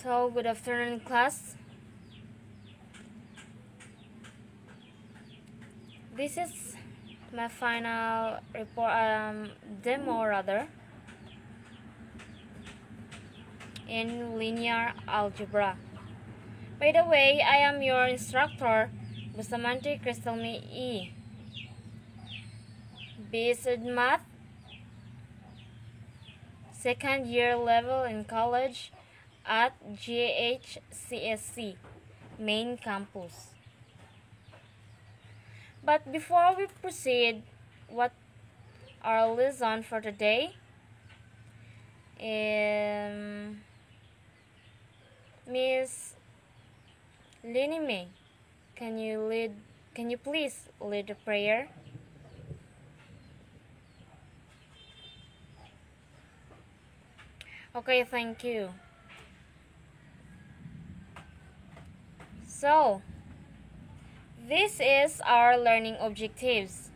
So, good afternoon, class. This is my final demo in linear algebra. By the way, I am your instructor, Bustamante Cristelmi E. Basic Math, second year level in college at GHCSC main campus. But before we proceed, what our lesson for today? Miss Linime, can you please lead the prayer? Okay, thank you. So, this is our learning objectives.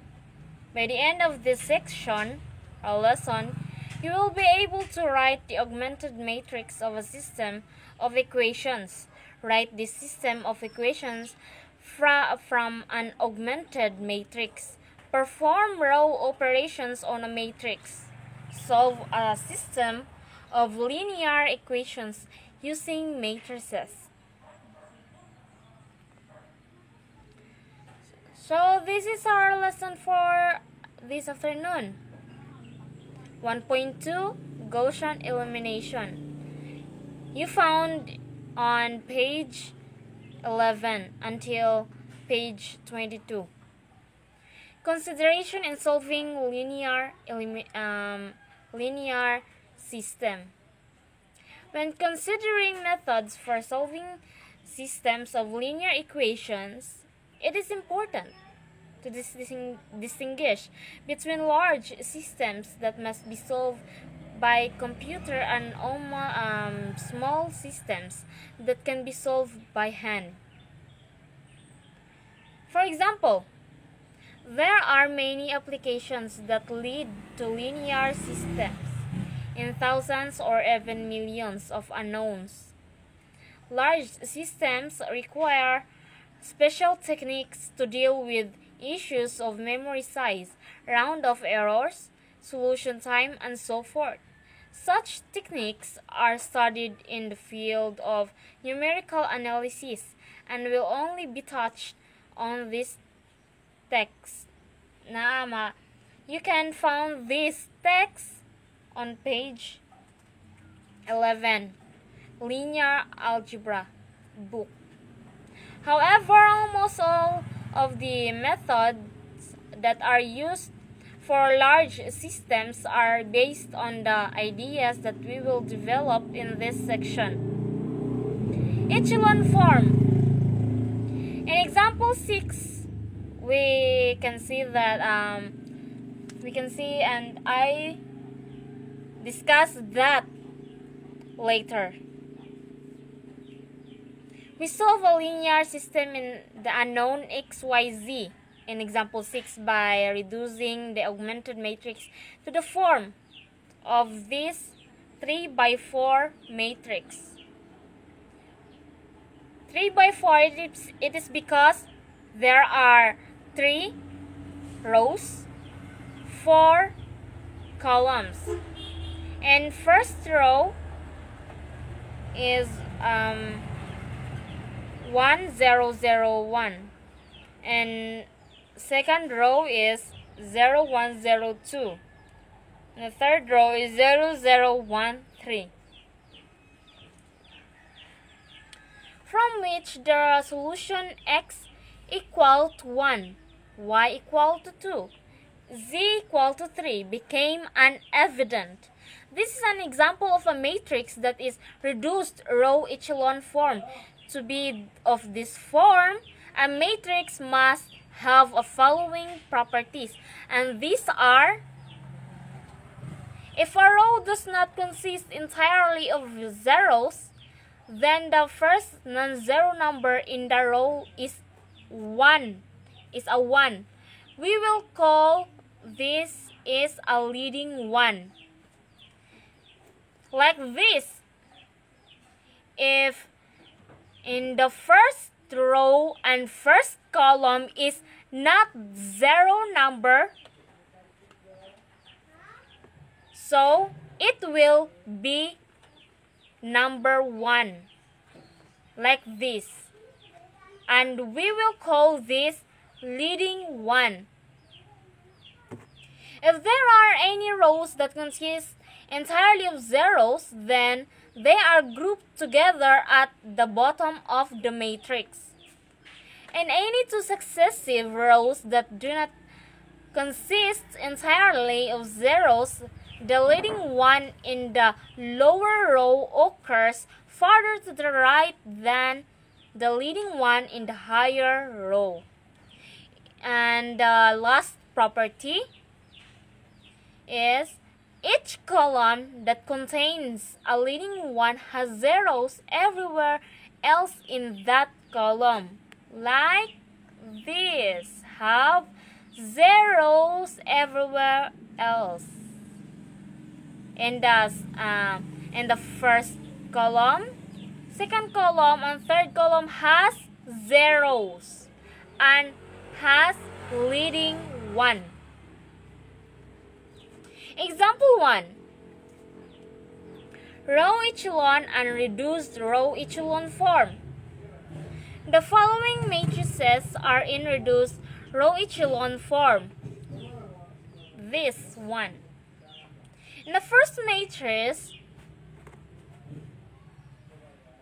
By the end of this section or lesson, you will be able to write the augmented matrix of a system of equations. Write this system of equations from an augmented matrix. Perform row operations on a matrix. Solve a system of linear equations using matrices. So this is our lesson for this afternoon. 1.2 Gaussian elimination. You found on page 11 until page 22. Consideration in solving linear system. When considering methods for solving systems of linear equations, it is important to distinguish between large systems that must be solved by computer and small systems that can be solved by hand. For example, there are many applications that lead to linear systems in thousands or even millions of unknowns. Large systems require special techniques to deal with issues of memory size, round-off errors, solution time, and so forth. Such techniques are studied in the field of numerical analysis and will only be touched on this text. You can find this text on page 11, Linear Algebra book. However, almost all of the methods that are used for large systems are based on the ideas that we will develop in this section. Echelon form. In example 6, we can see and I discuss that later. We solve a linear system in the unknown xyz in example 6 by reducing the augmented matrix to the form of this 3x4 matrix. 3x4 it is because there are 3 rows, 4 columns, and first row is 1001 and second row is 0102 and the third row is 0013, from which the solution x equal to 1, y equal to 2, z equal to 3 became unevident. This is an example of a matrix that is reduced row echelon form. To be of this form, a matrix must have a following properties, and these are: if a row does not consist entirely of zeros, then the first non-zero number in the row is a 1. We will call this is a leading one. Like this. if in the first row and first column is not zero number, so it will be number 1, like this. And we will call this leading 1. If there are any rows that consist entirely of zeros, then they are grouped together at the bottom of the matrix. And any two successive rows that do not consist entirely of zeros, the leading one in the lower row occurs farther to the right than the leading one in the higher row. And the last property is each column that contains a leading one has zeros everywhere else in that column. Like this, have zeros everywhere else. And thus, in the first column, second column, and third column has zeros and has leading 1. Example 1. Row echelon and reduced row echelon form. The following matrices are in reduced row echelon form. This one. In the first matrix,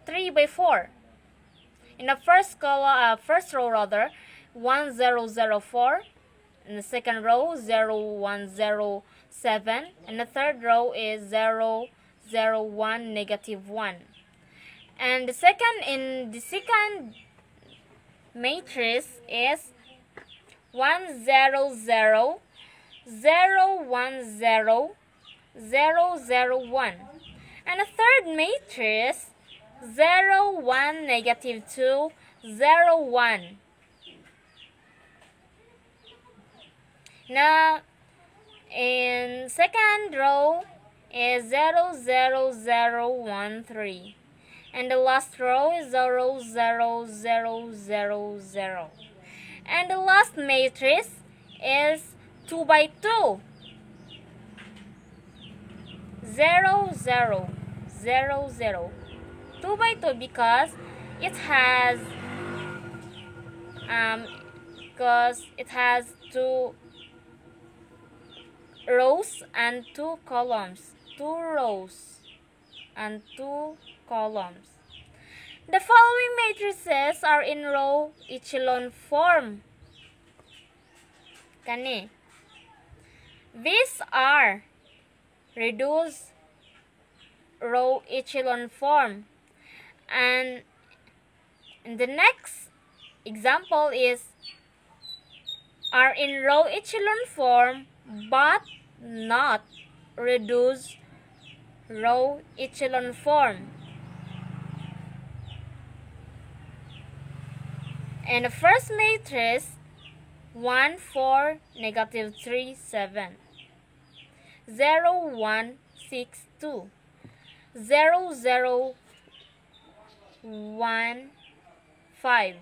3 by 4. In the first row 1004. In the second row 0107. And the third row is 001 -1. And the second matrix is 100 010 001. And the third matrix 01 -2 01. Now in second row is 00013, and the last row is 00000, and the last matrix is 2 by 2, 0000, 2 by 2 because it has 2 rows and 2 columns. 2 rows and 2 columns. The following matrices are in row echelon form. Kani. These are reduced row echelon form. And the next example are in row echelon form but not reduced row echelon form. And the first matrix 1 4 -3 7, 0 1 6 2, 0 0 1 5.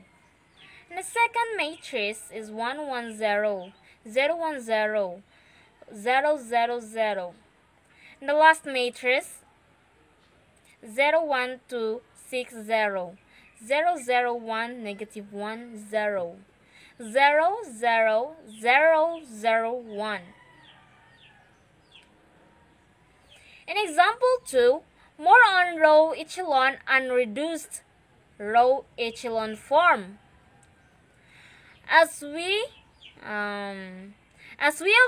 And the second matrix is 1 1 0, 0 1 0, 0 0 0. And the last matrix 0 1 2 6 0, 0 0 1 -1 0, 0 0 0 0 1. In example 2, more on row echelon and reduced row echelon form. As we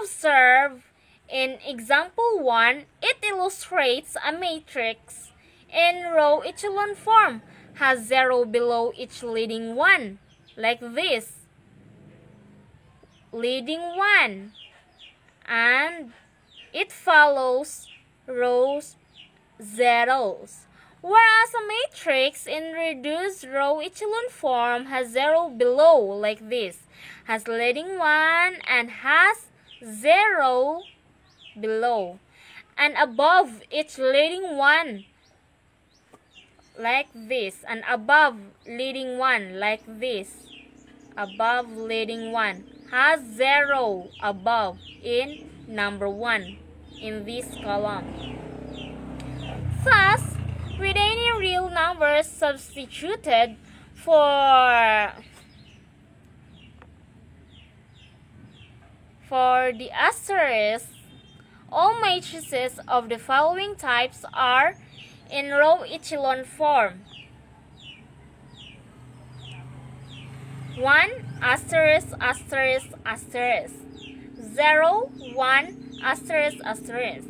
observe in example 1, it illustrates a matrix in row echelon form has 0 below each leading one, like this. Leading 1, and it follows rows zeros. Whereas a matrix in reduced row echelon form has 0 below, like this, has leading 1 and has 0 below, and above each leading 1, like this, and above leading one like this. Above leading one has 0 above in number 1 in this column. Thus, with any real numbers substituted for the asterisk, all matrices of the following types are in row echelon form. 1 asterisk asterisk asterisk 0 1 asterisk asterisk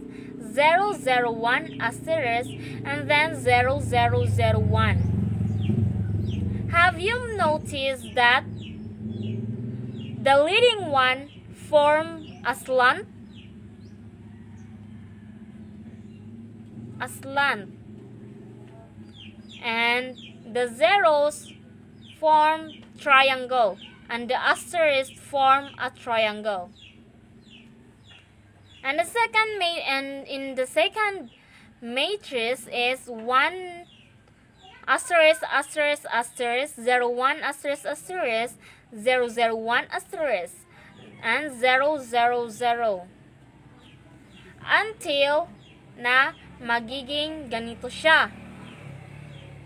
0 0 1 asterisk and then 0 0 0 1. Have you noticed that the leading one form a slant? And the zeros form triangle and the asterisk form a triangle. And in the second matrix is 1 asterisk asterisk asterisk 0 1 asterisk asterisk 0 0 1 asterisk and 0 0 0 until na magiging ganito siya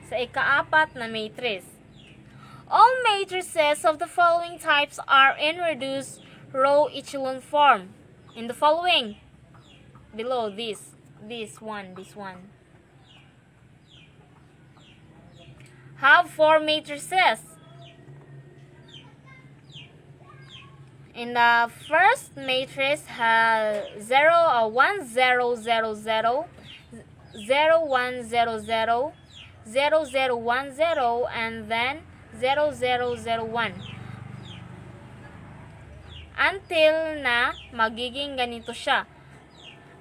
sa ikaapat na matrix. All matrices of the following types are in reduced row echelon form. In the following, below this one, have 4 matrices. In the first matrix has 0 1 0 0 0 0 1 0 0 0 0 1 0 and then 0 0 0 1 until na magiging ganito siya.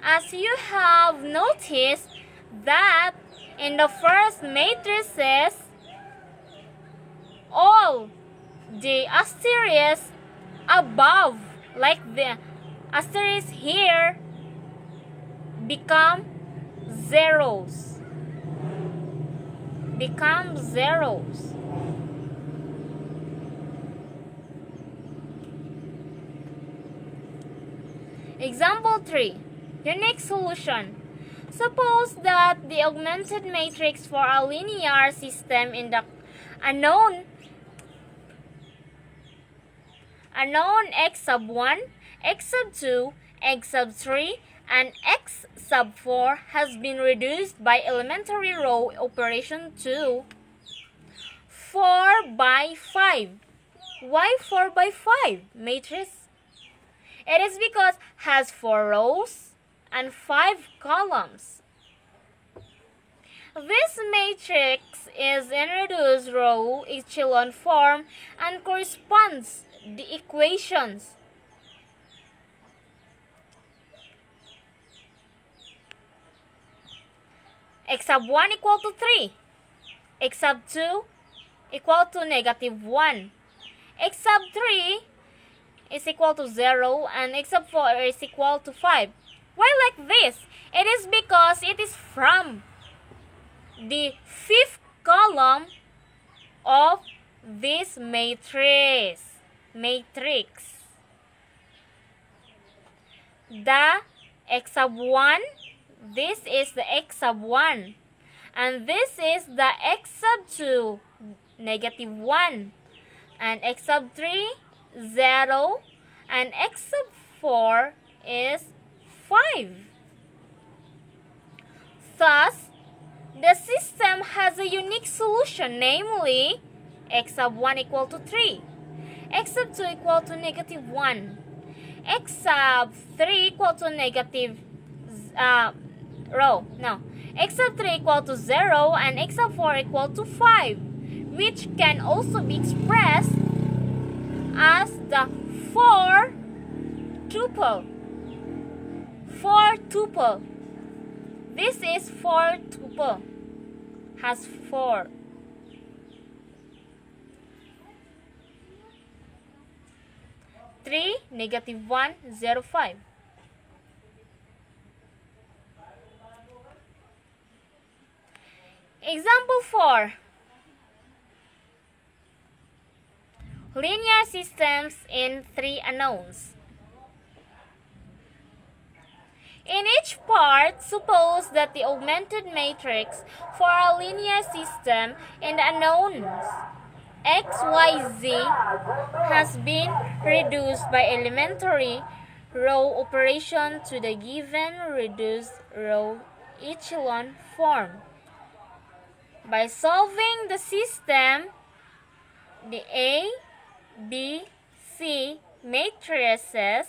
As you have noticed that in the first matrices, all the asterisk above, like the asterisk here, become zeros. Example 3. Unique solution. Suppose that the augmented matrix for a linear system in the unknown x sub 1, x sub 2, x sub 3, and x sub 4 has been reduced by elementary row operation to 4 by 5. Why 4 by 5 matrix? It is because has 4 rows and 5 columns. This matrix is in reduced row echelon form and corresponds the equations x sub 1 equal to 3, x sub 2 equal to negative 1, x sub 3 is equal to 0, and x sub 4 is equal to 5. Why like this? It is because it is from the 5th column of this matrix. The x sub 1, this is the x sub 1, and this is the x sub 2, negative 1, and x sub 3, 0, and x sub 4 is 5. Thus, the system has a unique solution, namely x sub 1 equal to 3, x sub 2 equal to negative 1, x sub 3 equal to negative x sub 3 equal to 0, and x sub 4 equal to 5, which can also be expressed as the 4 tuple. This is 4 tuple. Has 4. Three, negative 1, 0, 5. Example 4. Linear systems in 3 unknowns. In each part, suppose that the augmented matrix for a linear system in the unknowns x, y, z has been reduced by elementary row operation to the given reduced row echelon form. By solving the system, the A, B, C matrices,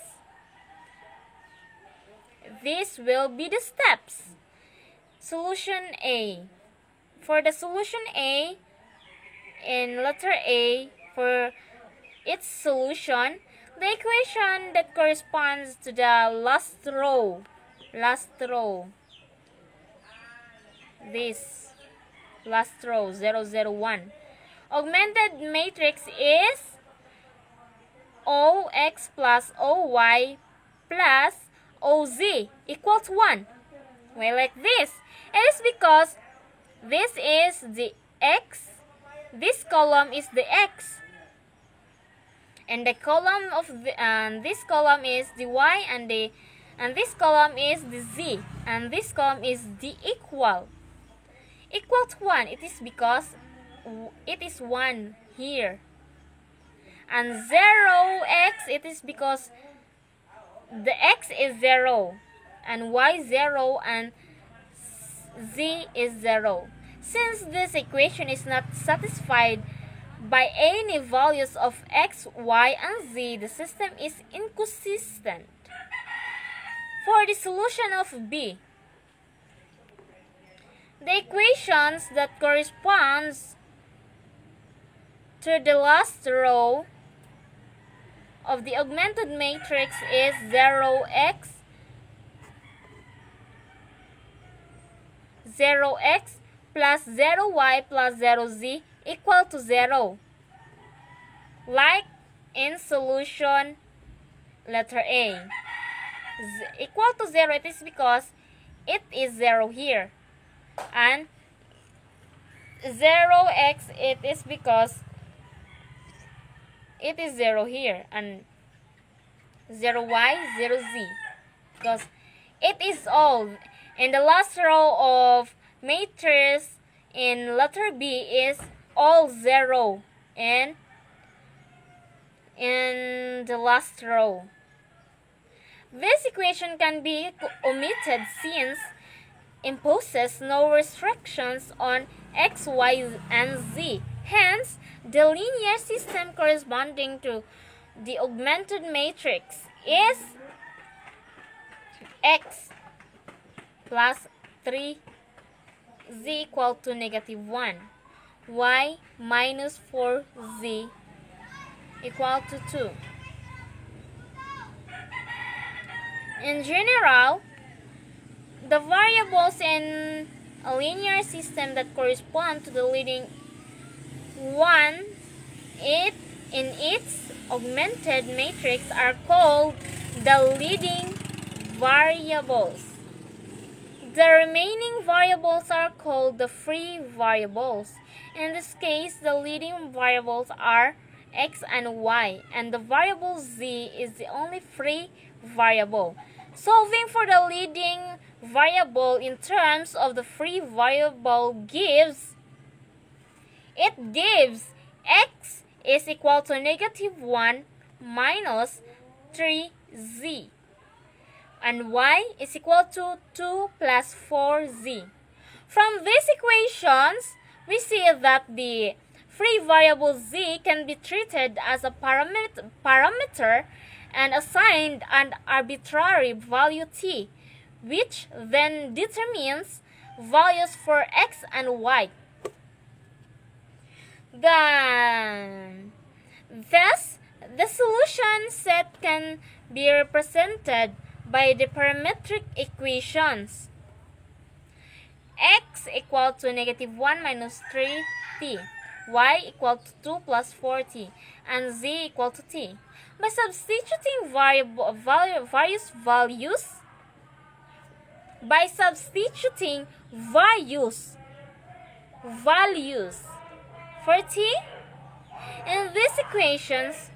these will be the steps. Solution A. For the solution A, in letter A, for its solution, the equation that corresponds to the last row, this last row 001, augmented matrix is OX plus OY plus OZ equals 1. Well, like this. It is because this is the X, this column is the X, and the column of this column is the Y, and this column is the Z, and this column is the equals 1. It is because it is 1 here. And 0x, it is because the x is 0 and y 0 and z is 0. Since this equation is not satisfied by any values of x, y, and z, the system is inconsistent. For the solution of B, the equations that corresponds to the last row of the augmented matrix is 0x plus 0y plus 0z equal to 0. Like in solution letter A. Equal to 0, it is because it is 0 here. And 0x, it is because it is 0 here, and 0y, 0z, because it is all. And the last row of matrix in letter B is all 0 and in the last row. This equation can be omitted since imposes no restrictions on x, y, and z. Hence, the linear system corresponding to the augmented matrix is x plus 3, z equal to -1, y minus 4z equal to 2. In general, the variables in a linear system that correspond to the leading one in its augmented matrix are called the leading variables. The remaining variables are called the free variables. In this case, the leading variables are x and y, and the variable z is the only free variable. Solving for the leading variable in terms of the free variable gives x is equal to -1 minus 3z, and y is equal to 2 plus 4z. From these equations, we see that the free variable z can be treated as a parameter and assigned an arbitrary value t, which then determines values for x and y. Thus, the solution set can be represented by the parametric equations x equal to -1 minus 3t, y equal to 2 plus 4t, and z equal to t. By substituting various values values for t. In these equations,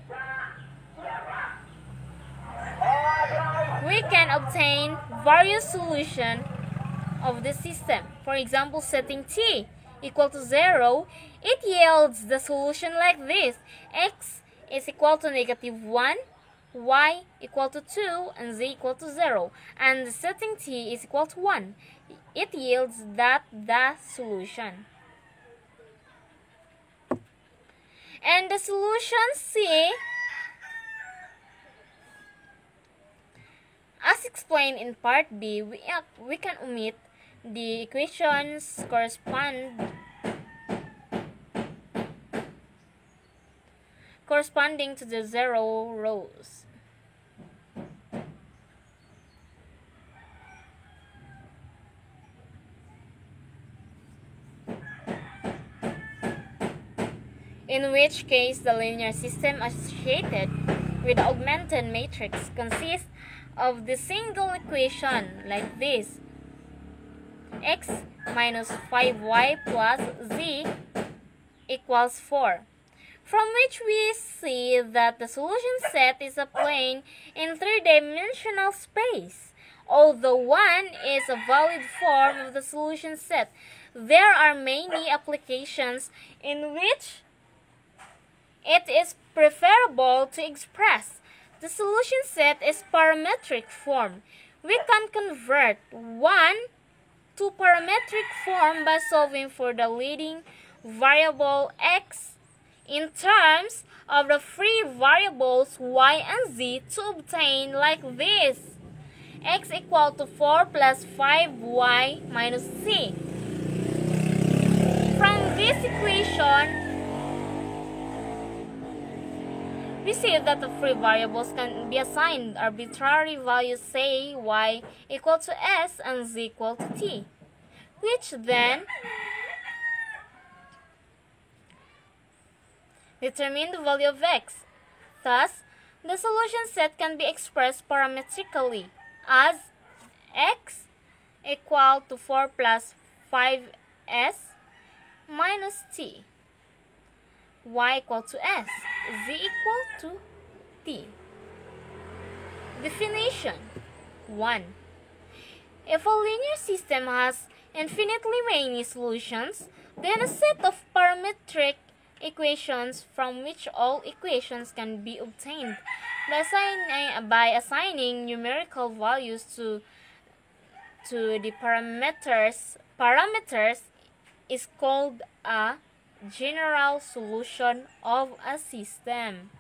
we can obtain various solutions of the system. For example, setting t equal to 0, it yields the solution like this. X is equal to -1, y equal to 2, and z equal to 0. And setting t is equal to 1, it yields the solution. And the solution C, as explained in part B, we can omit the equations corresponding to the 0 rows. In which case the linear system associated with the augmented matrix consists of the single equation like this: x minus 5y plus z equals 4, from which we see that the solution set is a plane in three-dimensional space. Although 1 is a valid form of the solution set, there are many applications in which it is preferable to express the solution set as parametric form. We can convert 1 to parametric form by solving for the leading variable x in terms of the free variables y and z to obtain like this: x equal to 4 plus 5y minus z. From this equation, we see that the free variables can be assigned arbitrary values, say y equal to s and z equal to t, which then determine the value of x. Thus, the solution set can be expressed parametrically as x equal to 4 plus 5s minus t, y equal to s, z equal to t. Definition 1. If a linear system has infinitely many solutions, then a set of parametric equations from which all equations can be obtained by assigning numerical values to the parameters is called a general solution of a system.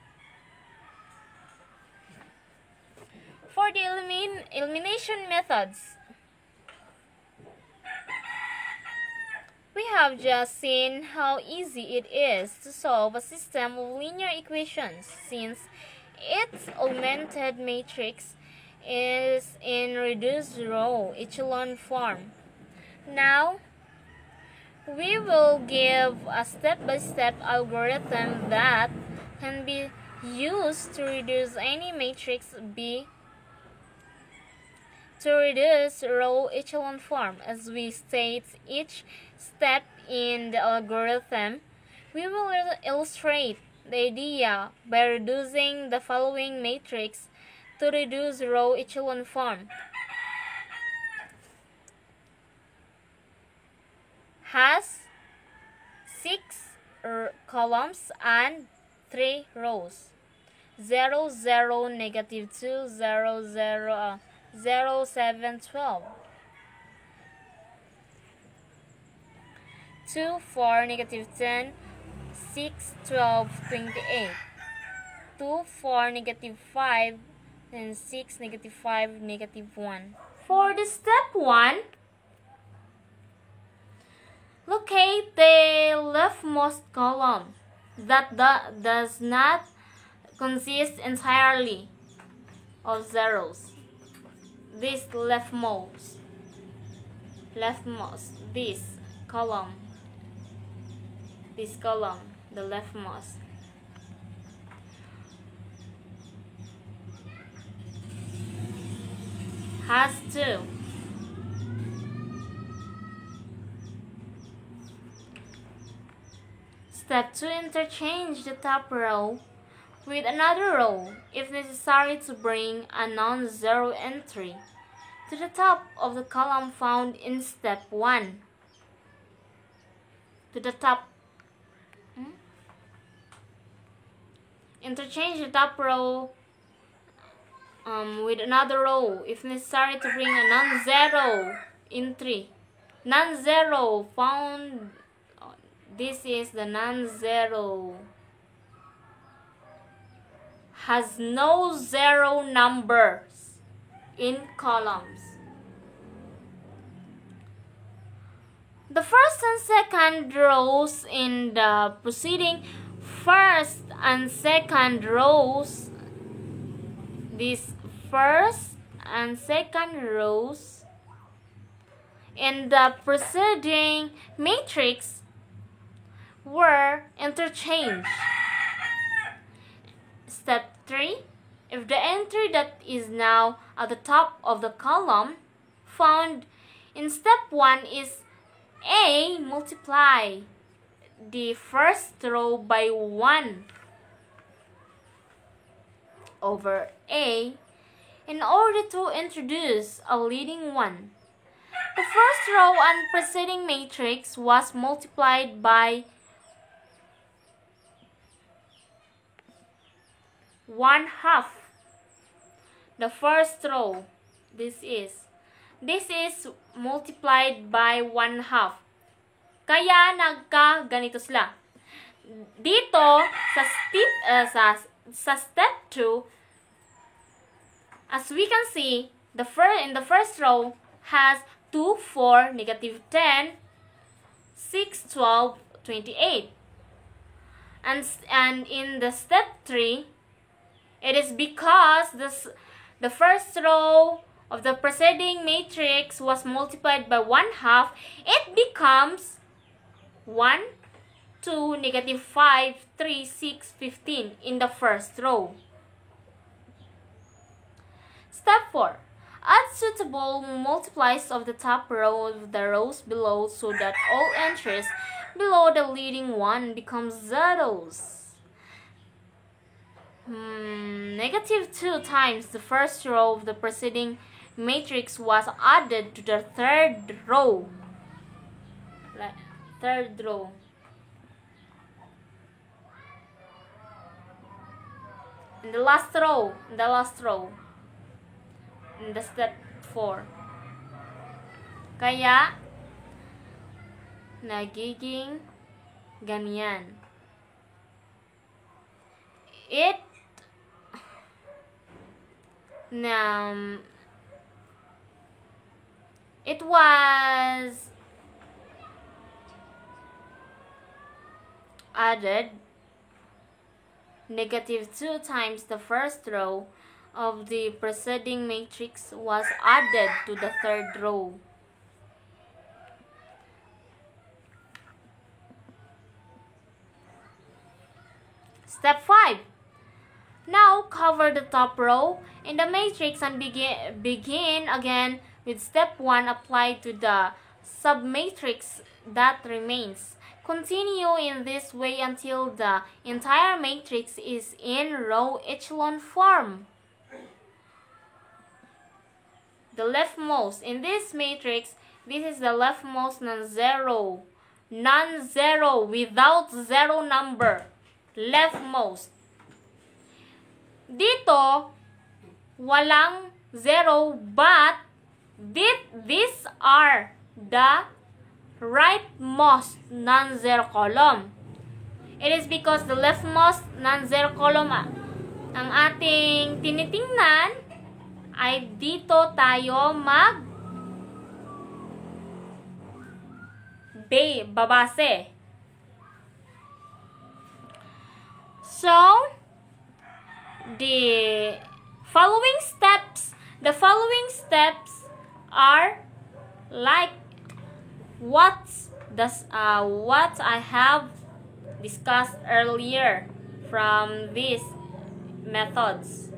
For the elimination methods, we have just seen how easy it is to solve a system of linear equations since its augmented matrix is in reduced row echelon form. Now, we will give a step-by-step algorithm that can be used to reduce any matrix B to reduce row echelon form. As we state each step in the algorithm, we will illustrate the idea by reducing the following matrix to reduce row echelon form. Has 6 columns and 3 rows: 0, 0, negative 2, 0, 0, 0, 7, 12. 2, 4, negative 10, 6, 12, 28. 2, 4, negative 5, and 6, negative 5, negative 1. For the step 1, locate the leftmost column that does not consist entirely of zeros. This leftmost, this column, the leftmost. Has 2. Step 2. Interchange the top row with another row if necessary to bring a non-zero entry to the top of the column found in step 1. To the top. Interchange the top row with another row if necessary to bring a non-zero entry. Non-zero found. This is the non-zero. Has no zero numbers in columns. The first and second rows in the preceding first and second rows, these first and second rows in the preceding matrix were interchanged. Step 3. If the entry that is now at the top of the column found in step 1 is A, multiply the first row by 1 over A in order to introduce a leading one. The first row and preceding matrix was multiplied by 1/2. The first row, this is multiplied by 1/2. Kaya ganito sila. Dito sa step 2, as we can see, in the first row has 2, 4, -10, 6, 12, 28. And in the step 3, it is because the first row of the preceding matrix was multiplied by 1/2, it becomes 1, 2, -5, 3, 6, 15 in the first row. Step 4. Add suitable multiplies of the top row of the rows below so that all entries below the leading one become zeros. -2 times the first row of the preceding matrix was added to the third row. In the last row, in the step 4. Kaya nagiging ganyan. It was added -2 times the first row of the preceding matrix was added to the third row. Step 5. Now cover the top row in the matrix and begin again with step 1 applied to the submatrix that remains. Continue in this way until the entire matrix is in row echelon form. The leftmost in this matrix, this is the leftmost non-zero without zero number. Leftmost. Dito, walang zero, but these are the rightmost non-zero column. It is because the leftmost non-zero column ang ating tinitingnan ay dito tayo babase. So, the following steps are like what I have discussed earlier from these methods.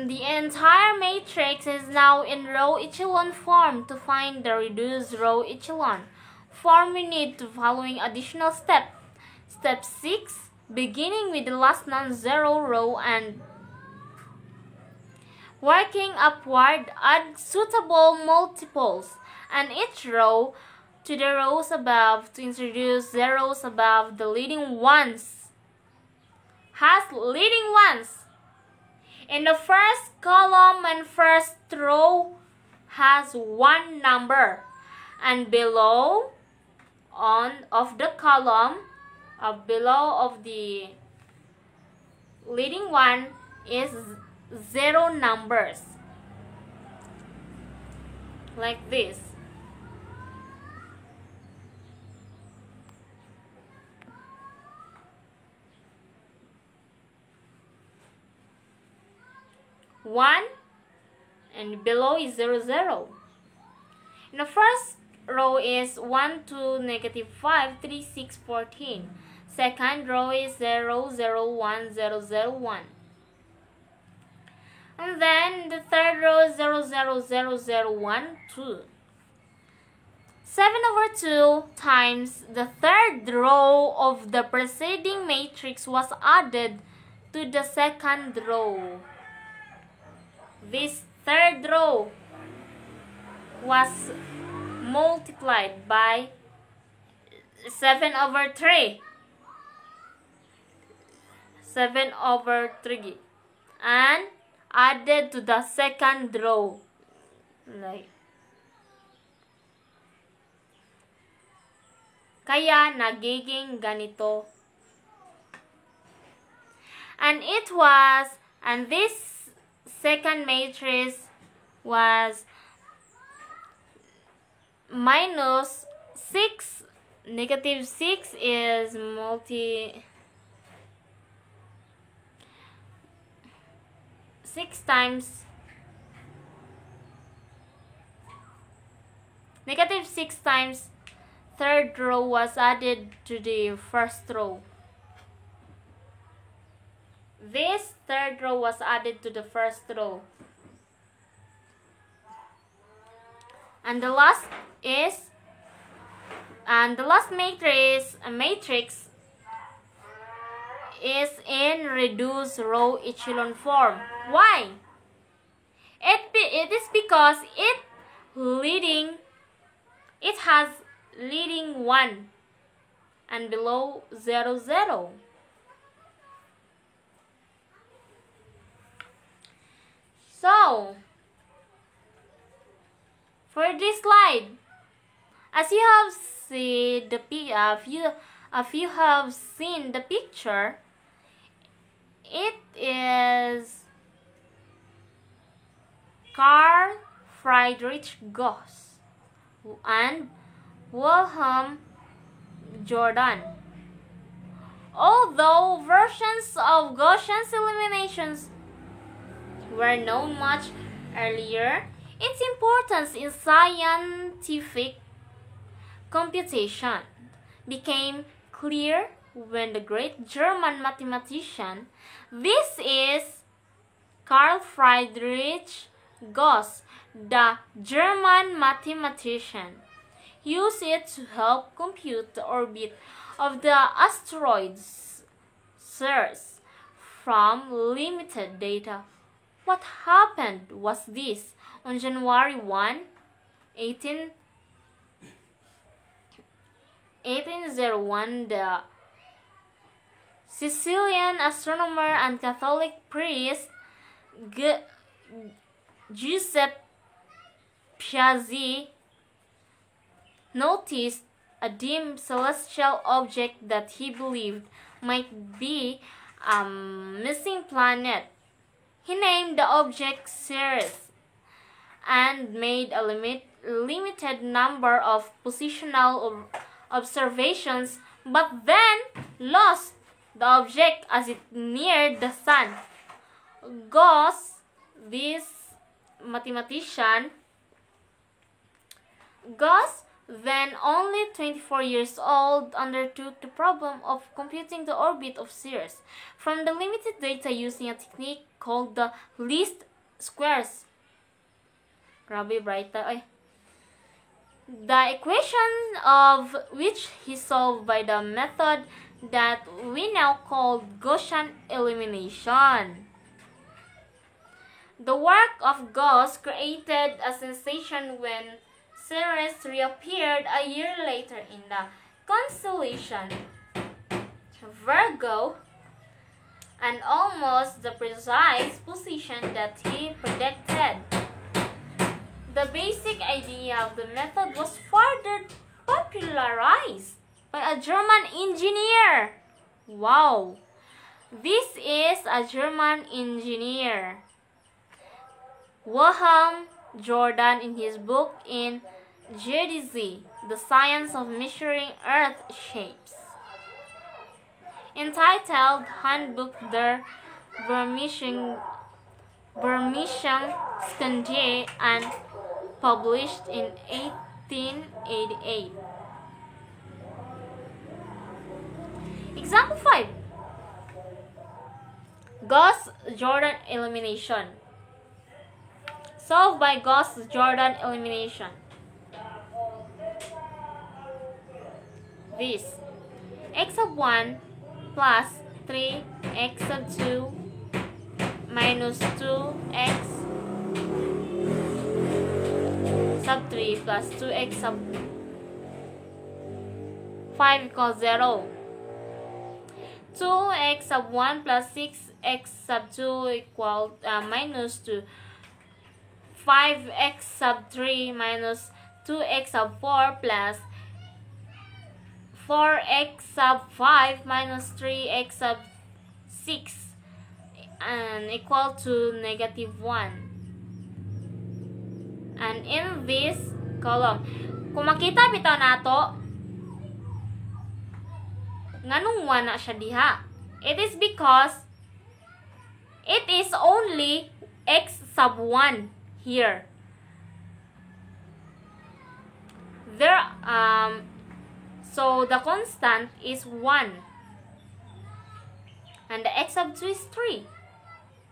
The entire matrix is now in row echelon form. To find the reduced row echelon, form we need to following additional step. Step 6, beginning with the last non-zero row and working upward, add suitable multiples and each row to the rows above to introduce zeros above the leading ones. Has leading ones. In the first column and first row has one number, and below of the column below of the leading one is zero numbers, like this. One and below is 0 0. In the first row is 1 2 negative 5 3 6 14. Second row is 0 0 1 0 0 1. And then the third row is 0 0 0 0 1 2. 7 over 2 times the third row of the preceding matrix was added to the second row. This third row was multiplied by 7 over 3. 7 over 3 and added to the second row. Like, kaya nagiging ganito. And this second matrix was minus 6. Negative 6 is six times negative 6 times third row was added to the first row. This third row was added to the first row. And the last matrix is in reduced row echelon form. Why? It is because it has leading 1 and below 0 0. So, for this slide, as you have seen if you have seen the picture, it is Carl Friedrich Gauss and Wilhelm Jordan. Although versions of Gaussian eliminations were known much earlier, its importance in scientific computation became clear when the great German mathematician, this is Carl Friedrich Gauss, the German mathematician, used it to help compute the orbit of the asteroid Ceres from limited data. What happened was this: on January 1, 1801, the Sicilian astronomer and Catholic priest Giuseppe Piazzi noticed a dim celestial object that he believed might be a missing planet. He named the object Ceres and made a limited number of positional observations, but then lost the object as it neared the sun. Gauss, this mathematician, then only 24 years old, undertook the problem of computing the orbit of Ceres from the limited data using a technique called the least squares. Grabe, bright tayo. the equation of which he solved by the method that we now call Gaussian elimination. The work of Gauss created a sensation when Ceres reappeared a year later in the constellation Virgo, and almost the precise position that he predicted. The basic idea of the method was further popularized by a German engineer. Wow! This is a German engineer, Wilhelm Jordan, in his book in Geodesy, The Science of Measuring Earth Shapes, entitled Handbuch der Vermischungskunde and published in 1888. Example 5. Gauss-Jordan elimination. Solved by Gauss-Jordan elimination. This x sub 1 plus 3 x sub 2 minus 2x sub 3 plus 2x sub 5 equals 0. 2x sub 1 plus 6x sub 2 equals minus 2. 5x sub 3 minus 2x sub 4 plus 4x sub 5 minus 3x sub 6 and equal to negative 1. And in this column, kung makita bitaw nato, nganong 1 na siya diha? It is because it is only x sub 1 here. So the constant is 1. And the x sub 2 is 3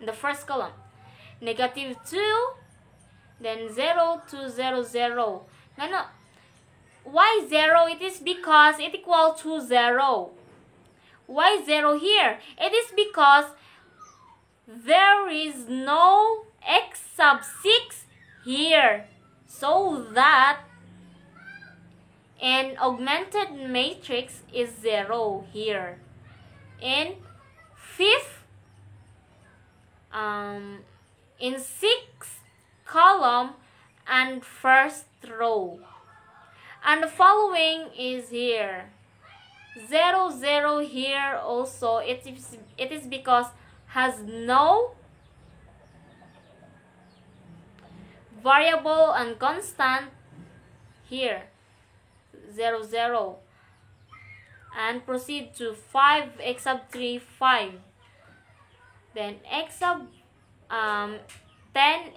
in the first column. Negative 2, then 0, 2, 0, 0. Ano? Why 0? It is because it equals to 0. Why 0 here? It is because there is no x sub 6 here. So that an augmented matrix is 0 here. In sixth column and first row. And the following is here. 0, 0 here also. It is because has no variable and constant here. 0, 0. And proceed to 5 x sub 3, 5. Then x sub 10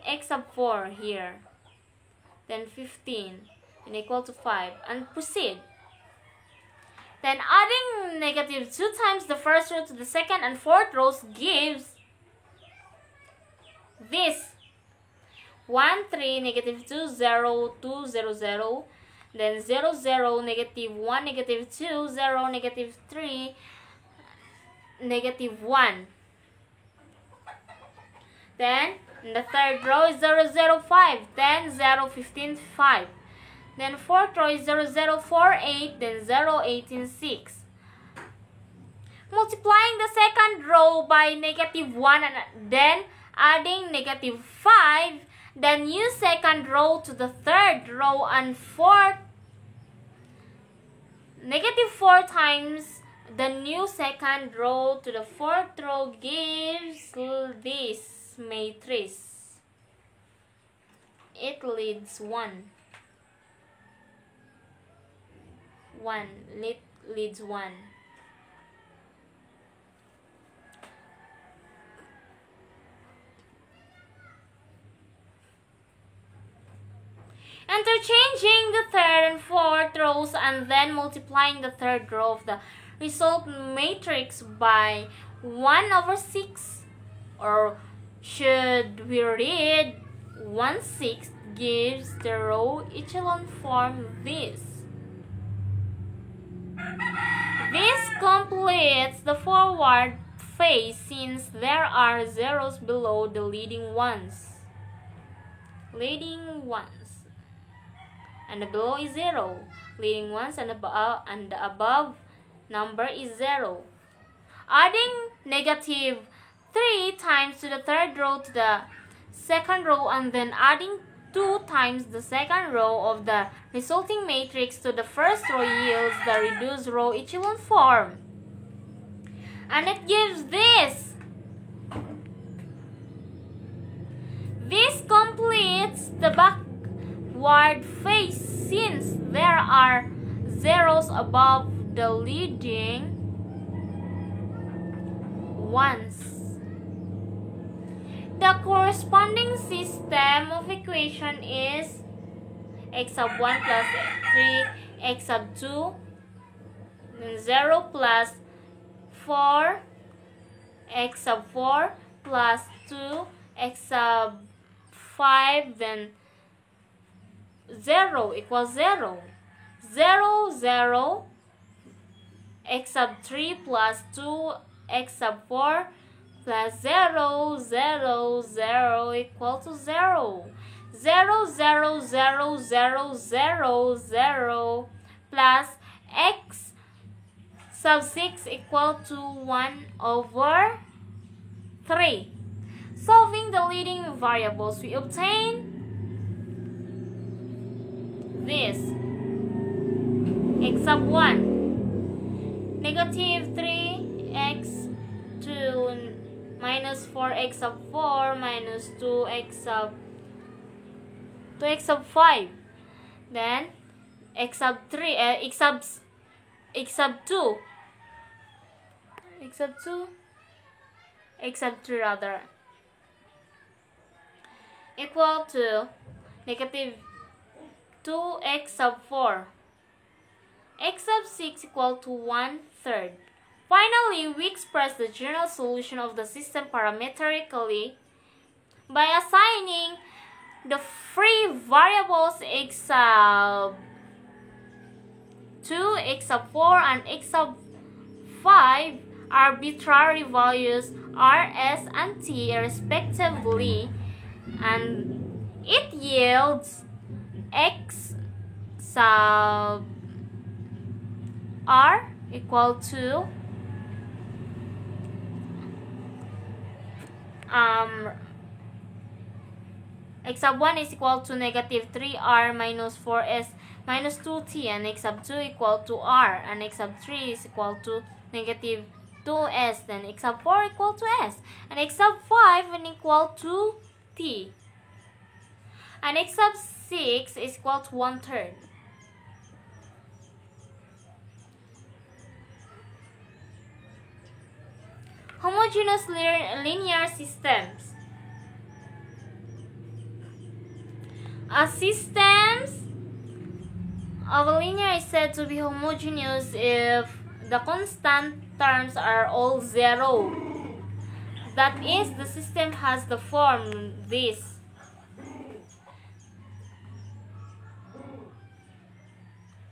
x sub 4 here. Then 15 and equal to 5. And proceed. Then adding negative 2 times the first row to the second and fourth rows gives this. 1, 3, negative 2, 0, 2, 0, 0. Then 0, 0, negative 1, negative 2, 0, negative 3, negative 1. Then in the third row is 0, 0, 5, 10, 0, 15, 5. Then fourth row is 0, 0, 4, 8, then 0, 18, 6. Multiplying the second row by negative 1 and then adding negative 5, the new second row to the third row and fourth. Negative 4 times the new second row to the fourth row gives this matrix. It leads 1. 1 leads 1. Interchanging the third and fourth rows and then multiplying the third row of the result matrix by 1/6, or should we read 1/6, gives the row echelon form this. This completes the forward phase since there are zeros below the leading ones. And the below is 0. Leading ones and the above number is 0. Adding negative 3 times to the third row to the second row and then adding 2 times the second row of the resulting matrix to the first row yields the reduced row echelon form. And it gives this. This completes the backward phase since there are zeros above the leading ones. The corresponding system of equation is x sub 1 plus 3, x sub 2, then 0 plus 4, x sub 4 plus 2, x sub 5, then 0 equals 0. 0, 0, x sub 3 plus 2, x sub 4 plus 0, 0, 0 equal to 0. 0, 0, 0, 0, 0, 0 plus x sub 6 equal to 1 over 3. Solving the leading variables, we obtain this. X sub 1, negative 3x 2 minus 4x sub 4 minus 2x sub 5. Then x sub 3, x sub 2, x sub 3 rather, equal to negative 2x sub 4. X sub 6 equal to 1/3. Finally, we express the general solution of the system parametrically by assigning the free variables x sub 2, x sub 4, and x sub 5 arbitrary values r, s, and t respectively, and it yields x sub r equal to x sub 1 is equal to negative 3r minus 4s minus 2t, and x sub 2 equal to r, and x sub 3 is equal to negative 2s, then x sub 4 equal to s, and x sub 5 is equal to t, and x sub 6 is equal to 1/3. Homogeneous linear systems. A system of a linear is said to be homogeneous if the constant terms are all 0. That is, the system has the form this.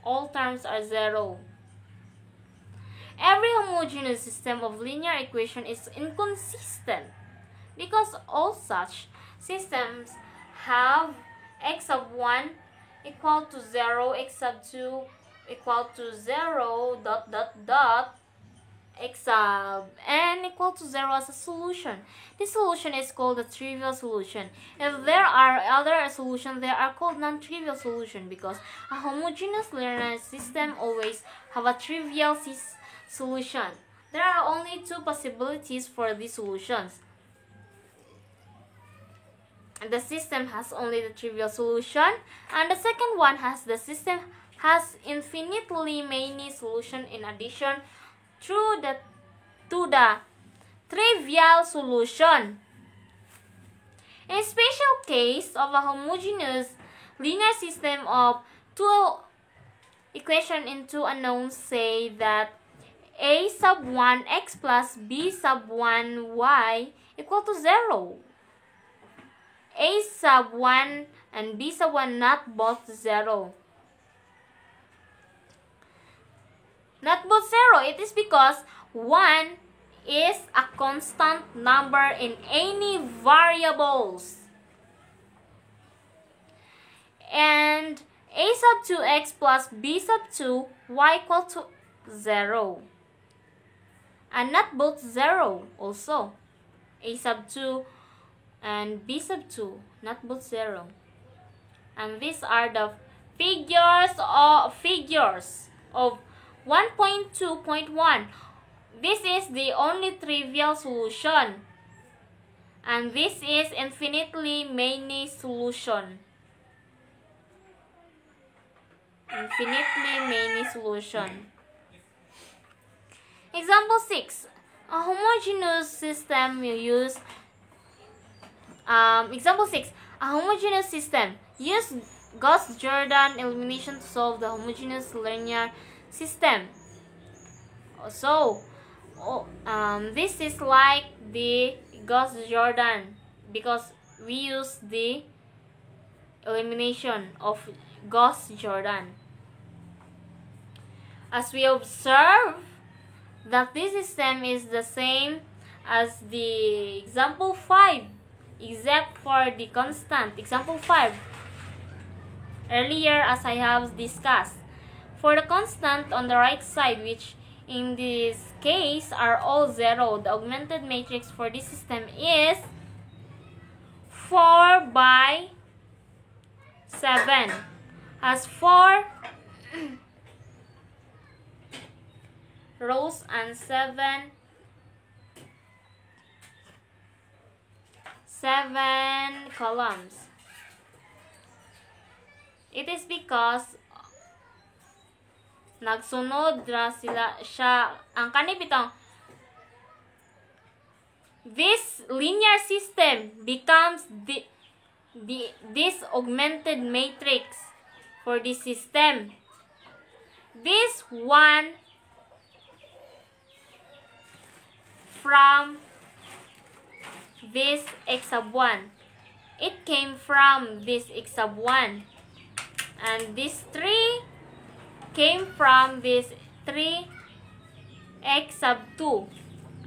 All terms are 0. Every homogeneous system of linear equation is inconsistent because all such systems have x sub 1 equal to 0, x sub 2 equal to 0, x sub n equal to 0 as a solution. This solution is called a trivial solution. If there are other solutions, they are called non-trivial solution because a homogeneous linear system always have a trivial solution. There are only 2 possibilities for these solutions. The system has only the trivial solution, and the second one has the system has infinitely many solutions in addition to the trivial solution. In a special case of a homogeneous linear system of 2 equations in 2 unknowns, say that a sub 1 x plus b sub 1 y equal to 0. A sub 1 and b sub 1 not both 0. Not both 0, it is because 1 is a constant number in any variables. And a sub 2x plus b sub 2 y equal to 0. And not both 0 also. A sub 2 and b sub 2, not both 0. And these are the figures of 1.2.1. This is the only trivial solution. And this is infinitely many solution. Infinitely many solution. Example 6. A homogeneous system will use example 6. A homogeneous system use Gauss-Jordan elimination to solve the homogeneous linear system. So, this is like the Gauss-Jordan because we use the elimination of Gauss-Jordan. As we observe that this system is the same as the example 5, except for the constant. Example 5, earlier as I have discussed. For the constant on the right side, which in this case are all 0, the augmented matrix for this system is 4 by 7. Has 4 rows and 7 columns. It is because nagsunod ra siya ang kanibitang this linear system becomes this augmented matrix for this system. This one from this x sub 1. It came from this x sub 1. And this 3 came from this 3 x sub 2.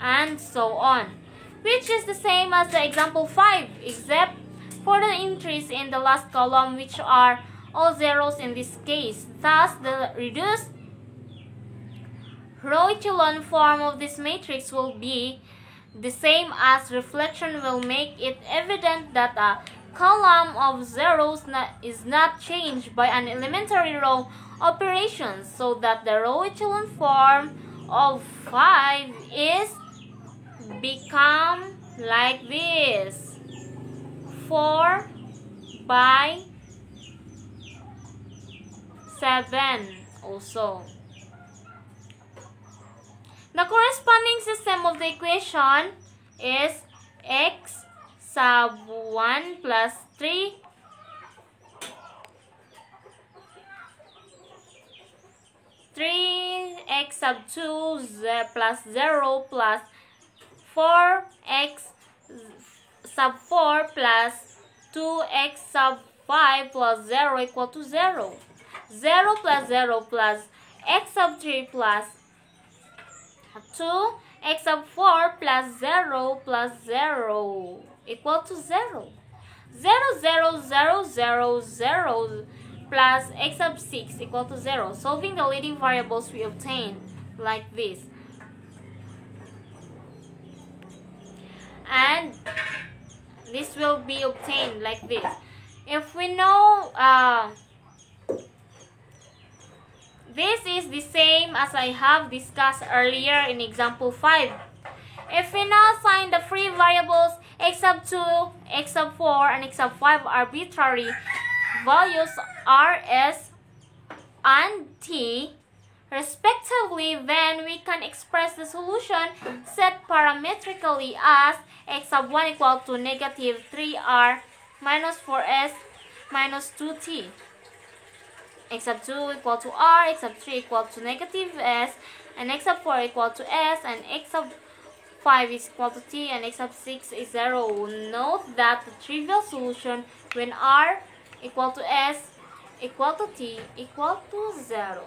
And so on. Which is the same as the example 5, except for the entries in the last column, which are all zeros in this case. Thus, the reduced row echelon form of this matrix will be the same as reflection will make it evident that a column of zeros is not changed by an elementary row operation, so that the row echelon form of 5 is become like this: 4 by 7 also. The corresponding system of the equation is x sub 1 plus 3 3x sub 2 plus 0 plus 4x sub 4 plus 2x sub 5 plus 0 equal to 0. 0 plus 0 plus x sub 3 plus 2 x sub 4 plus 0 plus 0 equal to 0. 0, 0, 0, 0, 0 plus x sub 6 equal to 0. Solving the leading variables, we obtain like this. And this will be obtained like this. If we know this is the same as I have discussed earlier in example 5. If we now assign the free variables x sub 2, x sub 4, and x sub 5 arbitrary values r, s, and t respectively, then we can express the solution set parametrically as x sub 1 equal to negative 3r minus 4s minus 2t. X sub 2 equal to r, x sub 3 equal to negative s, and x sub 4 equal to s, and x sub 5 is equal to t, and x sub 6 is 0. Note that the trivial solution when r equal to s equal to t equal to 0.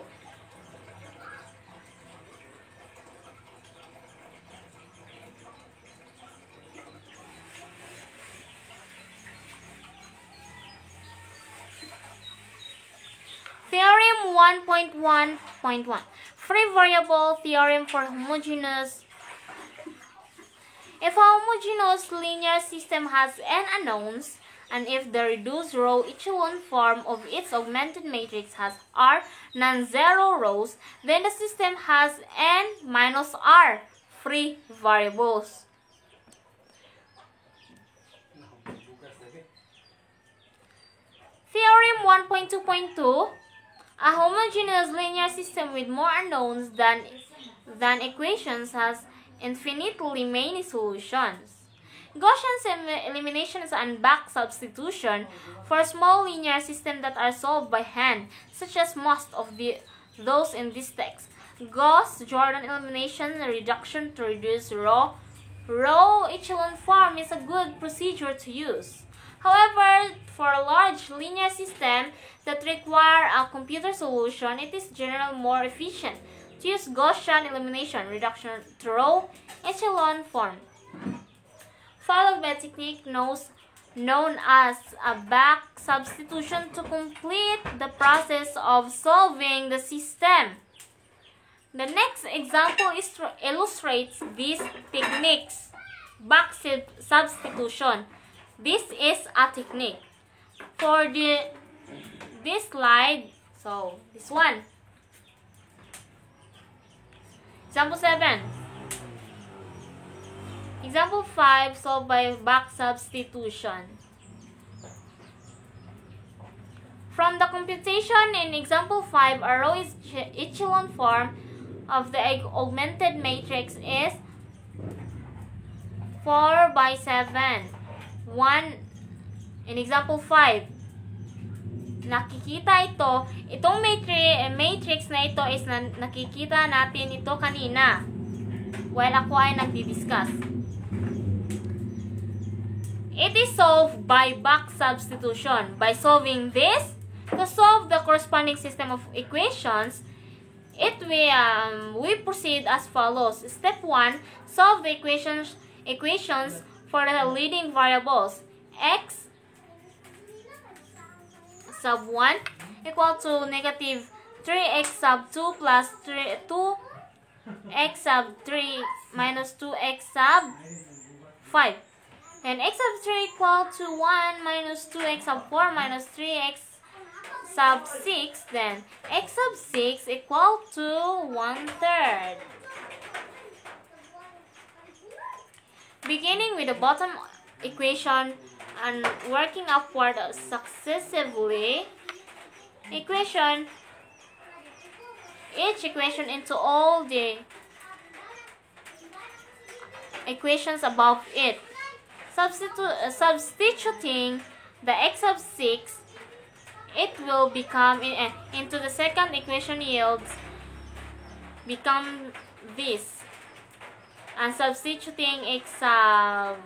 Theorem 1.1.1 Free variable theorem for homogeneous. If a homogeneous linear system has n unknowns, and if the reduced row echelon form of its augmented matrix has r non-zero rows, then the system has n minus r free variables. Theorem 1.2.2 A homogeneous linear system with more unknowns than equations has infinitely many solutions. Gaussian eliminations and back substitution for small linear systems that are solved by hand, such as most of those in this text. Gauss-Jordan elimination reduction to reduce row echelon form is a good procedure to use. However, for a large linear system that require a computer solution, it is generally more efficient to use Gaussian elimination reduction to row echelon form, followed by a technique known as a back substitution to complete the process of solving the system. The next example illustrates these techniques. Back substitution. This is a technique. For this slide, so this one. Example 7. Example 5 solved by back substitution. From the computation in example 5, a row echelon form of the augmented matrix is 4 by 7. 1 in example 5. Nakikita itong matrix na ito is nakikita natin ito kanina while ako ay nagdi-discuss. It is solved by back substitution. By solving this, to solve the corresponding system of equations, we proceed as follows. Step 1, solve the equations for the leading variables. X sub 1 equal to negative 3x sub 2 plus 2x sub 3 minus 2x sub 5. And x sub 3 equal to 1 minus 2x sub 4 minus 3x sub 6. Then x sub 6 equal to 1/3. Beginning with the bottom equation and working upward successively, each equation into all the equations above it. Substituting the x sub 6, it will become into the second equation yields become this. And substituting x sub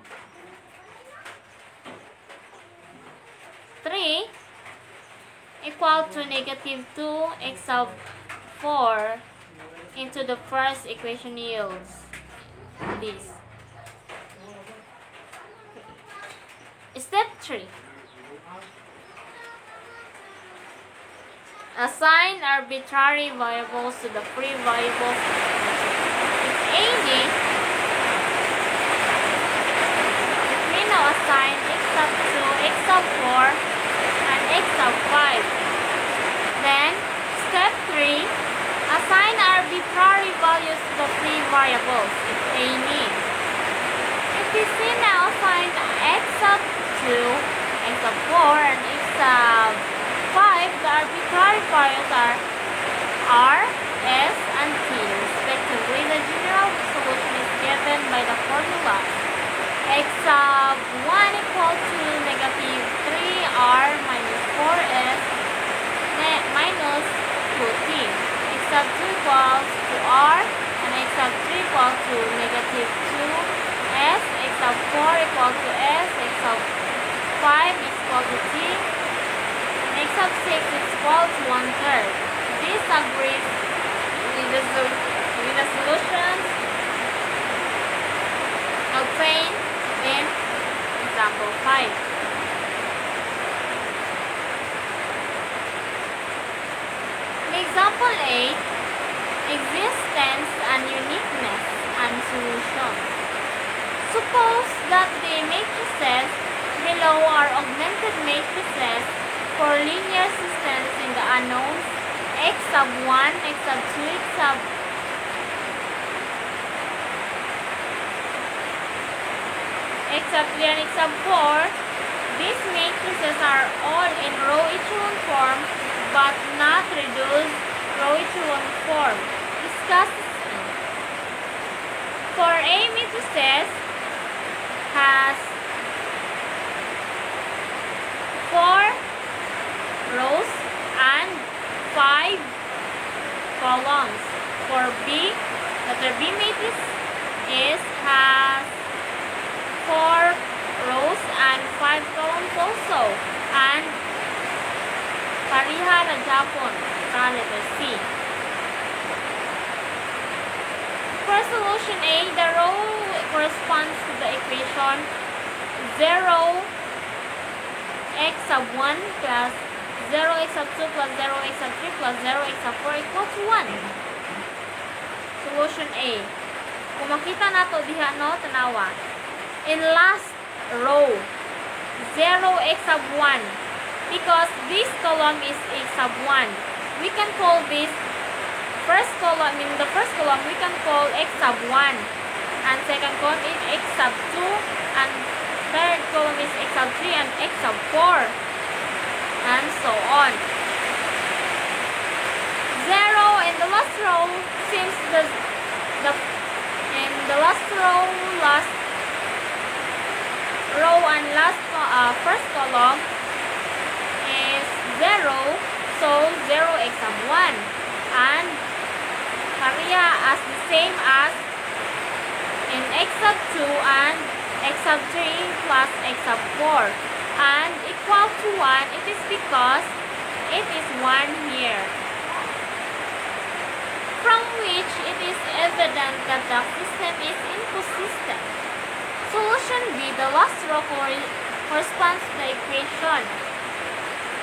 3 equal to negative 2x sub 4 into the first equation yields this. Step 3. Assign arbitrary variables to the free variables. If any, we now assign x sub 2, x sub 4, and x sub 5. Then, step 3, assign arbitrary values to the free variables, if any. If we see now assigned x sub 2, x sub 4, and x sub 5, the arbitrary values are r, s, and t respectively. The general solution is given by the formula x sub 1 equal to negative 3r minus 4s minus 2t. X sub 2 equals to r, and x sub 3 equals to negative 2s. X sub 4 equals to s. X sub 5 is equal to t. and x sub 6 is equal to 1/3. This agrees with the solutions obtained in example 5. In example 8, existence and uniqueness and solutions. Suppose that the matrices below are augmented matrices for linear systems in the unknowns x sub 1, x sub 2, x sub x sub 3, and x sub 4. These matrices are all in row echelon form but not reduced row echelon form. Discuss for A matrices has 4 rows and 5 columns. For B, letter B matrix has 4 rows and 5 columns also, and pariha na Japon sa letter C. For solution A, the row corresponds to the equation 0 x sub 1 plus 0 x sub 2 plus 0 x sub 3 plus 0 x sub 4 equal to 1. Solution A. Kung makita nato diha no, tanawa. In last row, 0 x sub 1. Because this column is x sub 1. We can call this first column, in the first column, we can call x sub 1. And second column is x sub 2. And third column is x sub 3 and x sub 4. And so on. 0 in the last row, since in the last row and first column is 0, so 0 x sub 1, and area as the same as in x sub 2 and x sub 3 plus x sub 4, and equal to 1. It is because it is 1 here, from which it is evident that the system is inconsistent. Solution B, the last row corresponds to the equation.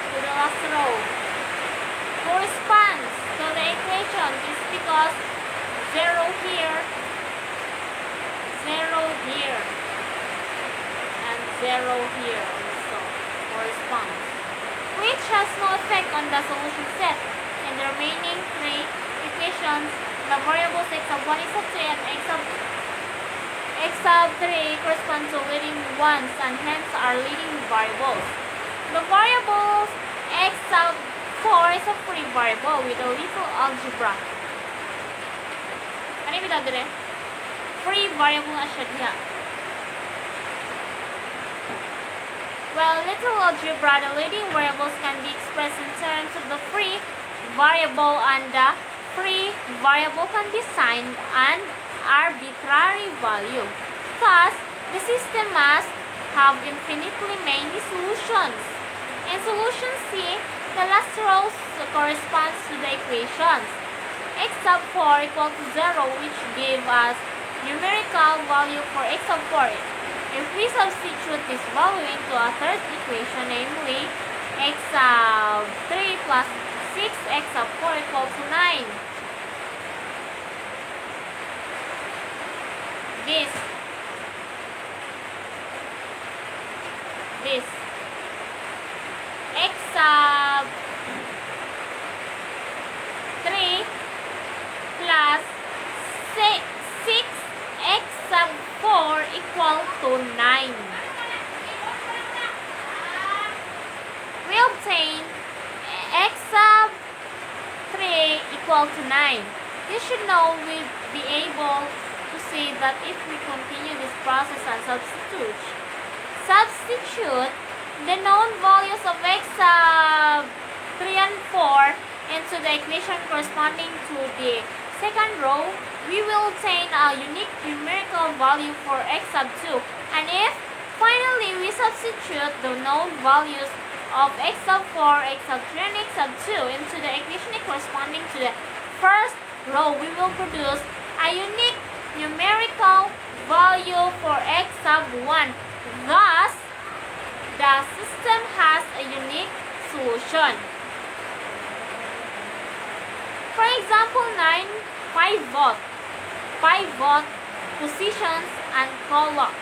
To the last row corresponds to the equation is because 0 here, 0 here, and 0 here also corresponds, which has no effect on the solution set. In the remaining 3 equations, the variables x sub 1, x sub 2, and x sub 3 correspond to leading ones and hence are leading variables. The variables x sub 4 is a free variable with a little algebra. Ano yung bidagre? Free variable na siya diha. Well, little algebra, the leading variables can be expressed in terms of the free variable, and the free variable can be assigned an arbitrary value. Thus, the system must have infinitely many solutions. In solution C, the last row corresponds to the equations x sub 4 equal to 0, which gave us numerical value for x sub 4. If we substitute this value into a third equation, namely x sub 3 plus 6x sub 4 equal to 9. This x sub 3 plus 6x sub 4 equal to 9. We obtain x sub 3 equal to 9. You should know we'll be able to see that if we continue this process and substitute the known values of x sub 3 and 4 into the equation corresponding to the second row, we will obtain a unique numerical value for x sub 2. And if finally we substitute the known values of x sub 4, x sub 3, and x sub 2 into the equation corresponding to the first row, we will produce a unique numerical value for x sub 1. Thus, the system has a unique solution. For example 9, 5-volt positions and columns.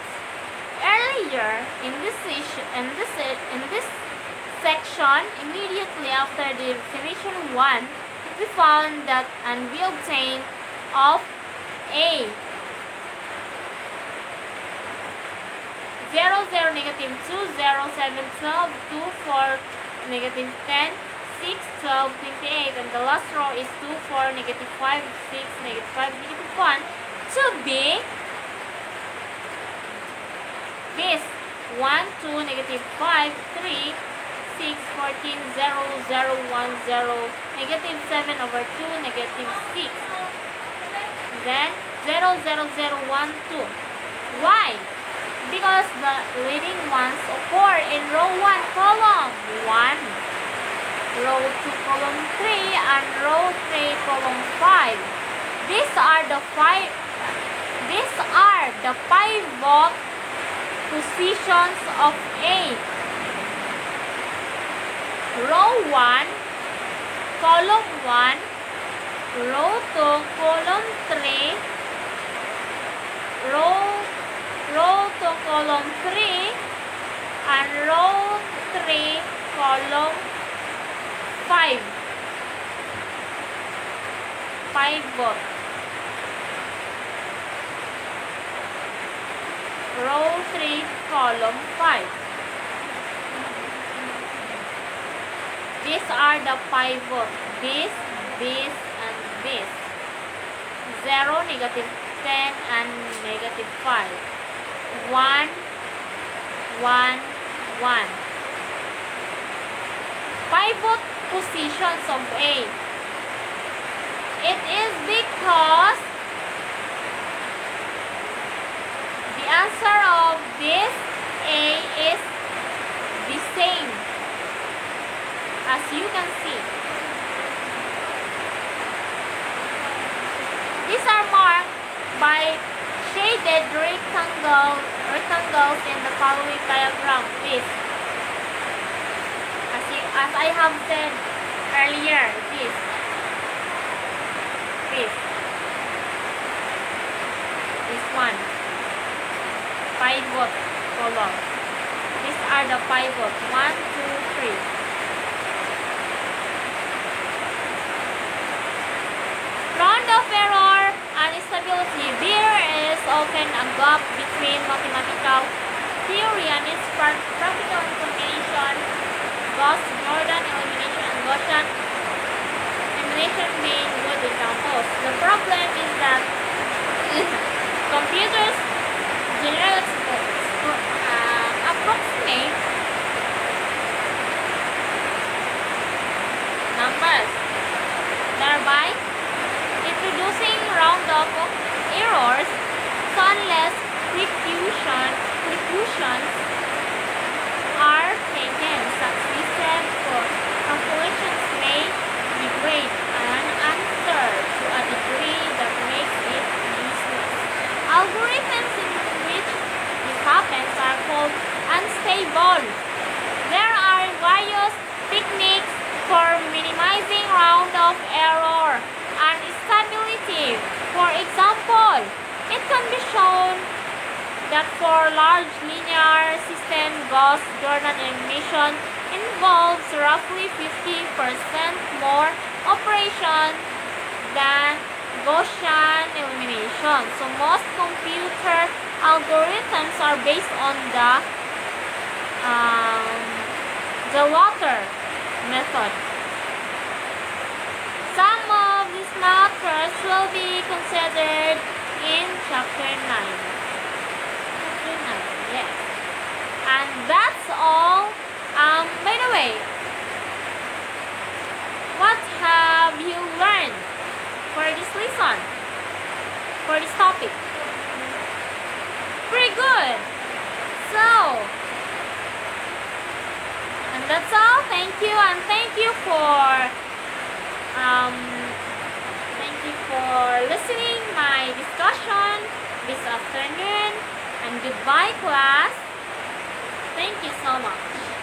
Earlier in this section, immediately after the definition 1, we found that and we obtained of A 0, 0, negative 2, 0, 7, 12, 2, 4, negative 10, 6, 12, 28, and the last row is 2, 4, negative 5, 6, negative 5, negative 1 to be this 1, 2, negative 5, 3, 6, 14, 0, 0, 1, 0, negative 7 over 2, negative 6, then 0, 0, 0, 1, 2. Why? Because the leading ones occur in row 1, column 1, row 2, column 3, and row 3, column 5. These are the pivot positions of A. Row 1, column 1, row 2, column 3, row 2, column 3, and row 3, column 5. Pivot. Row 3, column 5. These are the pivot. This, and this. 0, negative 10, and negative 5. 1, 1, 1. Pivot positions of A. It is because the answer of this A is the same, as you can see. These are marked by shaded rectangles in the following diagram. This, as I have said earlier, this one, pivot column. These are the pivot, 1, 2, 3. Round of error and instability. There is often a gap between mathematical theory and its practical implementation. Gauss-Jordan elimination and Gaussian elimination being good examples. The problem is that computers generate approximate numbers, thereby introducing round-off errors, so unless precautions are taken, successive calculations may degrade an answer to a degree that makes it useless. Algorithms in which this happens are called unstable. There are various techniques for minimizing round-off error and stability. For example, it can be shown that for large linear system, Gauss-Jordan elimination involves roughly 50% more operation than Gaussian elimination. So most computer algorithms are based on the latter method. Some of these matters will be considered in chapter 9. Yes. And that's all. By the way, what have you learned for this lesson? For this topic? Pretty good. So, and that's all. everyone. Thank you for listening my discussion this afternoon, and goodbye class. Thank you so much.